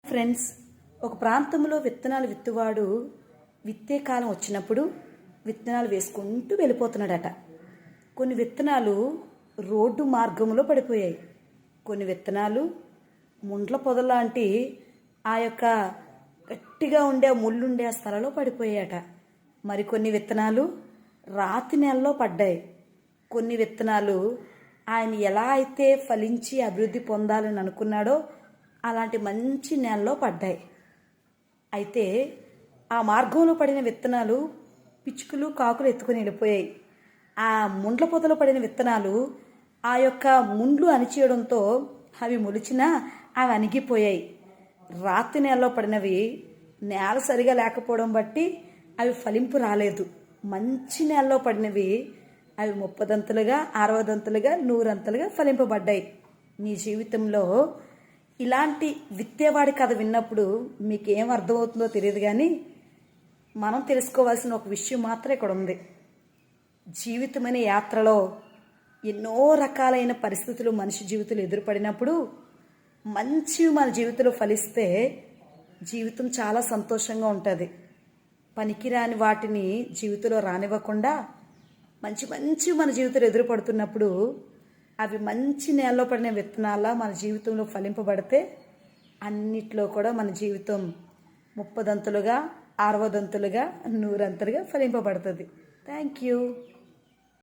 Friends, ఒక ప్రాంతంలో విత్తనాలు విత్తువాడు విత్తే కాలం వచ్చినప్పుడు విత్తనాలు వేసుకుంటూ వెళ్ళిపోతున్నాడట. కొన్ని విత్తనాలు రోడ్డు మార్గంలో పడిపోయాయి. కొన్ని విత్తనాలు ముండ్ల పొదలాంటి ఆ యొక్క గట్టిగా ఉండే ముళ్ళుండే ఆ స్థలంలో పడిపోయాయట. మరికొన్ని విత్తనాలు రాతి నేలలో పడ్డాయి. కొన్ని విత్తనాలు ఆయన ఎలా అయితే ఫలించి అభివృద్ధి పొందాలని అనుకున్నాడో అలాంటి మంచి నేలలో పడ్డాయి. అయితే ఆ మార్గంలో పడిన విత్తనాలు పిచ్చుకలు కాకులు ఎత్తుకొని వెళ్ళిపోయాయి. ఆ ముండ్ల పొదలో పడిన విత్తనాలు ఆ యొక్క ముండ్లు అణిచేయడంతో అవి మొలిచినా అవి అణిగిపోయాయి. రాతి నేలలో పడినవి నేల సరిగా లేకపోవడం బట్టి అవి ఫలింపు రాలేదు. మంచి నేలలో పడినవి అవి 30దంతులుగా 60దంతులుగా 100అంతులుగా ఫలింపబడ్డాయి. మీ జీవితంలో ఇలాంటి విత్తేవాడి కథ విన్నప్పుడు మీకు ఏం అర్థమవుతుందో తెలియదు, కానీ మనం తెలుసుకోవాల్సిన ఒక విషయం మాత్రం ఇక్కడ ఉంది. జీవితమైన యాత్రలో ఎన్నో రకాలైన పరిస్థితులు మనిషి జీవితంలో ఎదురుపడినప్పుడు మంచివి మన జీవితంలో ఫలిస్తే జీవితం చాలా సంతోషంగా ఉంటుంది. పనికిరాని వాటిని జీవితంలో రానివ్వకుండా మంచి మన జీవితంలో ఎదురుపడుతున్నప్పుడు అవి మంచి నేలలో పడిన విత్తనాల మన జీవితంలో ఫలింపబడితే అన్నిట్లో కూడా మన జీవితం 30దంతులుగా 60దంతులుగా 100అంతులుగా ఫలింపబడుతుంది. Thank you.